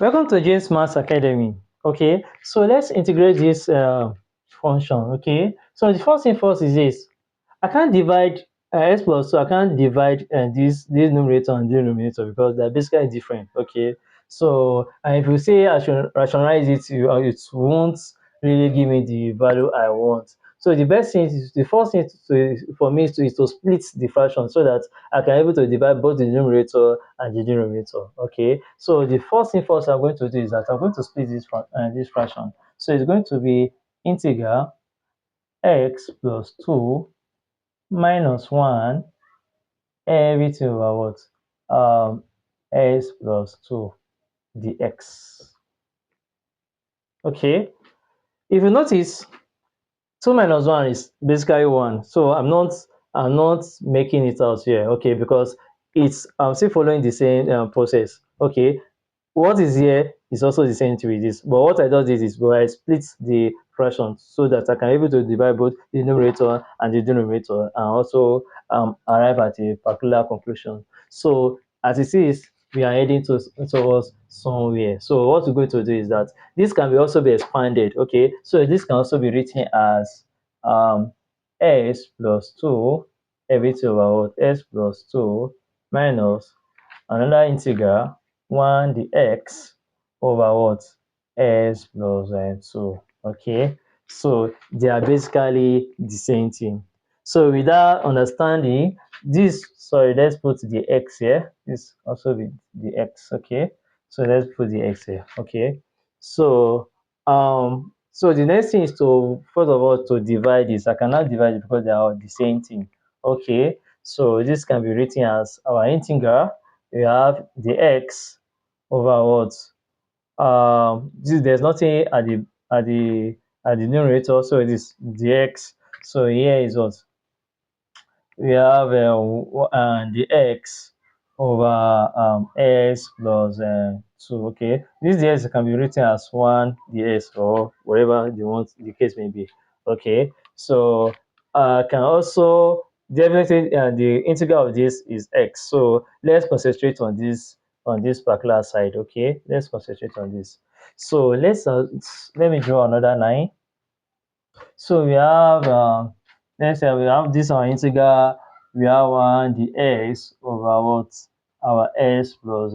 Welcome to James Maths Academy. Okay, so let's integrate this function. Okay, so the first thing first is this: I can't divide x plus 2. I can't divide this numerator and denominator because they're basically different. Okay, so if you say I should rationalize it, it won't really give me the value I want. So the best thing is the first thing for me is to split the fraction so that I can able to divide both the numerator and the denominator. Okay, so the first thing first I'm going to do is that I'm going to split this fraction. So it's going to be integral x plus 2 minus 1 everything over what? S plus 2 dx. Okay, if you notice, 2 minus 1 is basically 1. So I'm not making it out here, okay, because I'm still following the same process. Okay, what is here is also the same thing with this, but what I just did is I split the fraction so that I can be able to divide both the numerator and the denominator and also arrive at a particular conclusion. So as it is, we are heading towards somewhere. So what we're going to do is that this can also be expanded. Okay, so this can also be written as um s plus 2 everything over what? S plus 2 minus another integral 1 dx over what? S plus 2. Okay, so they are basically the same thing. So with that understanding, let's put the x here. This also be the x. Okay, so let's put the x here. Okay, so the next thing is to first of all to divide this. I cannot divide it because they are the same thing. Okay, so this can be written as our integral. We have the x over what? There's nothing at the numerator, so it is dx. So here is what we have the x over s plus 2. Okay, this dx can be written as 1 ds or whatever you want the case may be. Okay, so can also definitely the integral of this is x. So let's concentrate on this particular side. Okay, let's concentrate on this. So let me draw another line. So we have let's say we have this our integral, we have 1 the x over what? Our s plus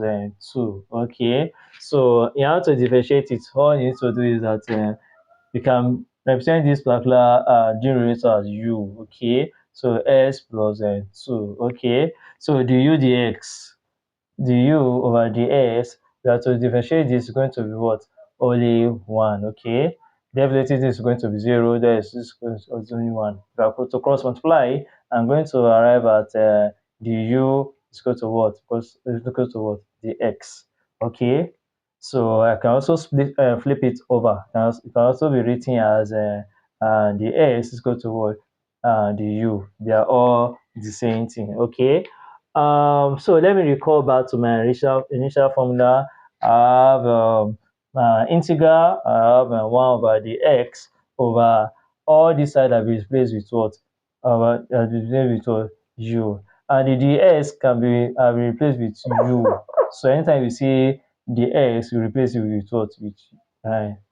2. Okay, so in order to differentiate it, all you need to do is that you can represent this particular denominator as u. Okay, so s plus 2. Okay, so the u dx, the u over the s, we have to differentiate this is going to be what? Only 1. Okay, definitely this is going to be 0, there is this is only 1. If I put to cross multiply, I'm going to arrive at the u is equal to what? Because it's equal to what? The x. Okay, so I can also flip it over. It can also be written as the s is equal to what? The u. They are all the same thing. Okay, so let me recall back to my initial formula. I have integral. I have 1 over the x over all this side that is replaced with what? Replaced with what? U. And the dx can be replaced with u. So anytime you see the x, you replace it with what?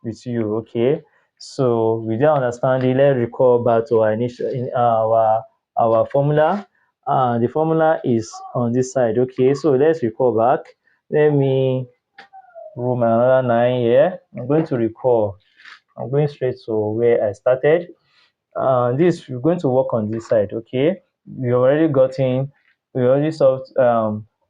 With u. Okay. So with that understanding, let's recall back to our initial in our formula. The formula is on this side. Okay, so let's recall back. Let me roll my another 9 here. I'm going to recall. I'm going straight to where I started. This we're going to work on this side. Okay, we already solved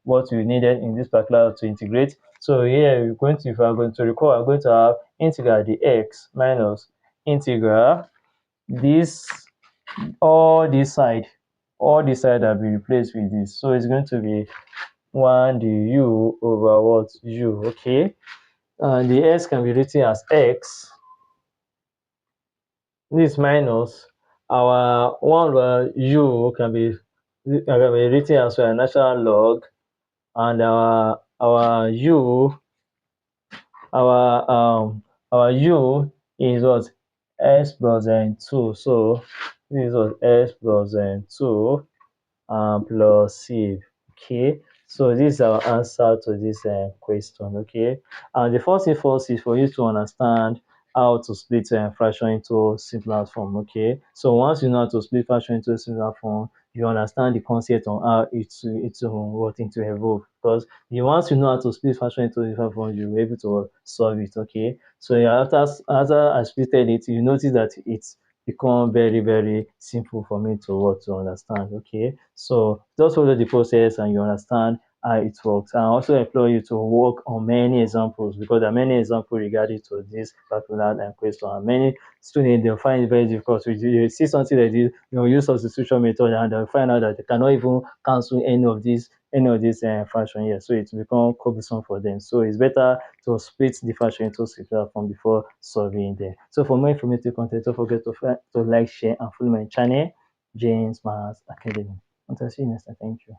what we needed in this particular to integrate. So here we're going to, if I'm going to recall, I'm going to have integral dx minus integral this all this side will be replaced with this. So it's going to be 1 du over what? U. Okay, and the s can be written as x. This minus our 1 over u can be written as a natural log, and our u is what? S plus 2. So this is what? S plus 2 plus c. Okay, So this is our answer to this question. Okay, and the first thing first is for you to understand how to split fraction into simpler form. Okay, so once you know how to split fraction into simpler form, you understand the concept on how it's working to evolve. Because once you know how to split fraction into simpler form, you'll be able to solve it. Okay, so yeah, after I splitted it, you notice that it's become very very simple for me to what to understand. Okay, so just follow the process and you understand how it works. And I also employ you to work on many examples because there are many examples regarding to this particular question. And many students they'll find it very difficult. So you see something like this, use substitution method and they'll find out that they cannot even cancel any of these fraction here. So it will become cumbersome for them. So it's better to split the fraction into simpler form before solving them. So for more informative content, don't forget to like, share, and follow my channel, James Maths Academy. Until see you next time. Thank you.